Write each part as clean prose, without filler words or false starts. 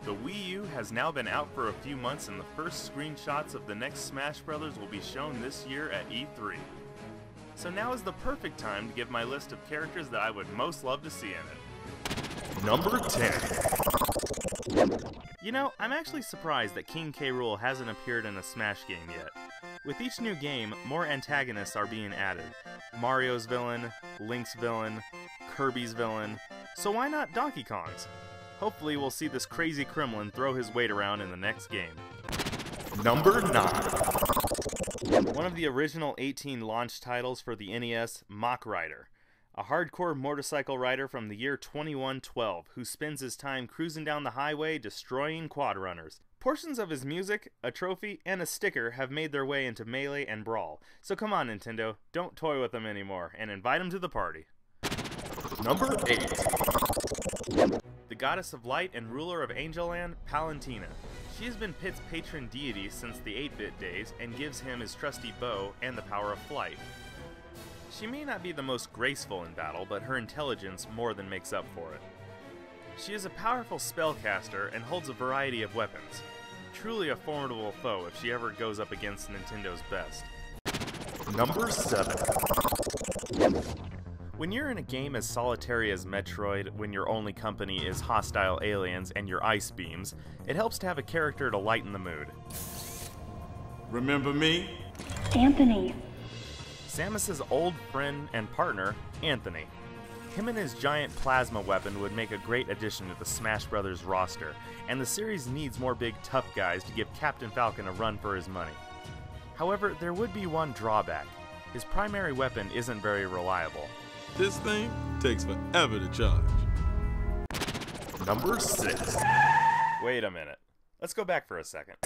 The Wii U has now been out for a few months, and the first screenshots of the next Smash Bros. Will be shown this year at E3. So now is the perfect time to give my list of characters that I would most love to see in it. Number 10. You know, I'm actually surprised that King K. Rool hasn't appeared in a Smash game yet. With each new game, more antagonists are being added. Mario's villain, Link's villain, Kirby's villain, so why not Donkey Kong's? Hopefully we'll see this crazy Kremlin throw his weight around in the next game. Number 9. One of the original 18 launch titles for the NES, Mach Rider. A hardcore motorcycle rider from the year 2112 who spends his time cruising down the highway destroying quad runners. Portions of his music, a trophy, and a sticker have made their way into Melee and Brawl, so come on Nintendo, don't toy with them anymore, and invite them to the party. Number 8. The goddess of light and ruler of Angel Land, Palutena. She has been Pit's patron deity since the 8-bit days and gives him his trusty bow and the power of flight. She may not be the most graceful in battle, but her intelligence more than makes up for it. She is a powerful spellcaster and holds a variety of weapons. Truly a formidable foe if she ever goes up against Nintendo's best. Number 7. When you're in a game as solitary as Metroid, when your only company is hostile aliens and your ice beams, it helps to have a character to lighten the mood. Remember me? Anthony. Samus's old friend and partner, Anthony. Him and his giant plasma weapon would make a great addition to the Smash Bros. Roster, and the series needs more big tough guys to give Captain Falcon a run for his money. However, there would be one drawback. His primary weapon isn't very reliable. This thing takes forever to charge. Number 6. Wait a minute. Let's go back for a second.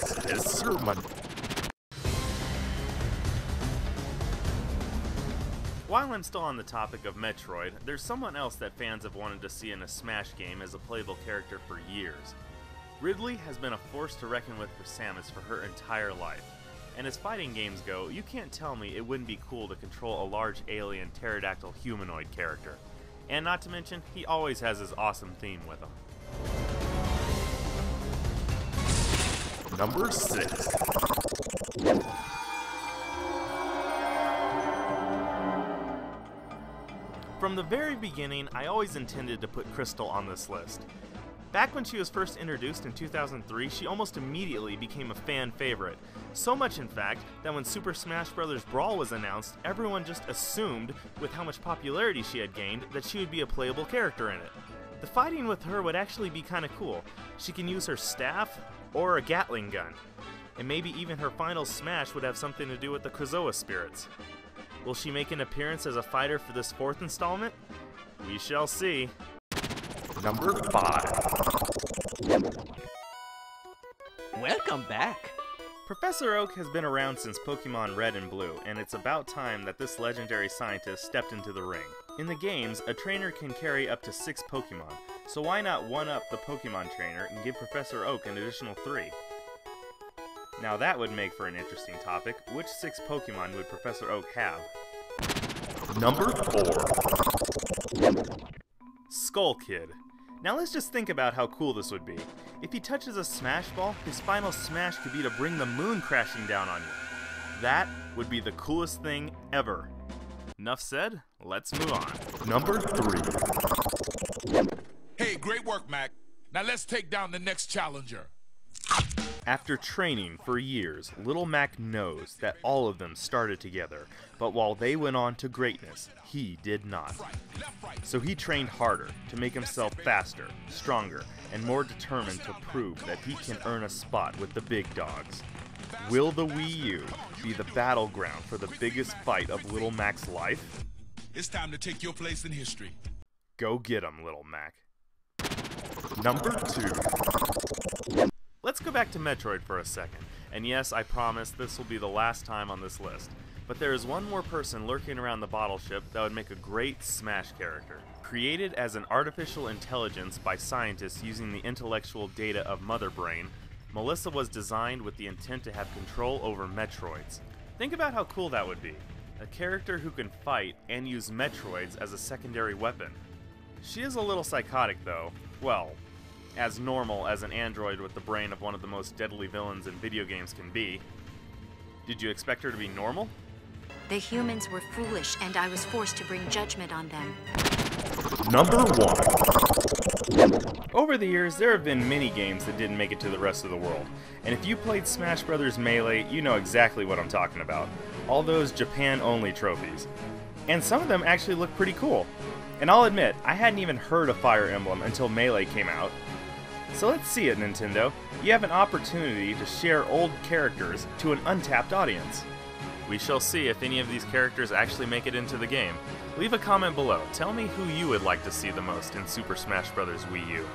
While I'm still on the topic of Metroid, there's someone else that fans have wanted to see in a Smash game as a playable character for years. Ridley has been a force to reckon with for Samus for her entire life. And as fighting games go, you can't tell me it wouldn't be cool to control a large alien pterodactyl humanoid character. And not to mention, he always has his awesome theme with him. Number 6. From the very beginning, I always intended to put Crystal on this list. Back when she was first introduced in 2003, she almost immediately became a fan favorite. So much, in fact, that when Super Smash Bros. Brawl was announced, everyone just assumed, with how much popularity she had gained, that she would be a playable character in it. The fighting with her would actually be kinda cool. She can use her staff, or a Gatling gun. And maybe even her final smash would have something to do with the Krazoa spirits. Will she make an appearance as a fighter for this 4th installment? We shall see. Number 5. Welcome back. Professor Oak has been around since Pokemon Red and Blue, and it's about time that this legendary scientist stepped into the ring. In the games, a trainer can carry up to 6 Pokemon, so why not one-up the Pokemon trainer and give Professor Oak an additional 3? Now that would make for an interesting topic. Which 6 Pokemon would Professor Oak have? Number 4. Skull Kid. Now let's just think about how cool this would be. If he touches a Smash Ball, his final smash could be to bring the moon crashing down on you. That would be the coolest thing ever. Enough said, let's move on. Number 3. Hey, great work, Mac. Now let's take down the next challenger. After training for years, Little Mac knows that all of them started together, but while they went on to greatness, he did not. So he trained harder to make himself faster, stronger, and more determined to prove that he can earn a spot with the big dogs. Will the Wii U be the battleground for the biggest fight of Little Mac's life? It's time to take your place in history. Go get him, Little Mac. Number 2. Let's go back to Metroid for a second. And yes, I promise this will be the last time on this list. But there is one more person lurking around the bottle ship that would make a great Smash character. Created as an artificial intelligence by scientists using the intellectual data of Mother Brain, Melissa was designed with the intent to have control over Metroids. Think about how cool that would be. A character who can fight and use Metroids as a secondary weapon. She is a little psychotic though. Well, as normal as an android with the brain of one of the most deadly villains in video games can be. Did you expect her to be normal? The humans were foolish, and I was forced to bring judgment on them. Number 1. Over the years, there have been many games that didn't make it to the rest of the world. And if you played Smash Bros. Melee, you know exactly what I'm talking about. All those Japan-only trophies. And some of them actually look pretty cool. And I'll admit, I hadn't even heard of Fire Emblem until Melee came out. So let's see it, Nintendo. You have an opportunity to share old characters to an untapped audience. We shall see if any of these characters actually make it into the game. Leave a comment below. Tell me who you would like to see the most in Super Smash Bros. Wii U.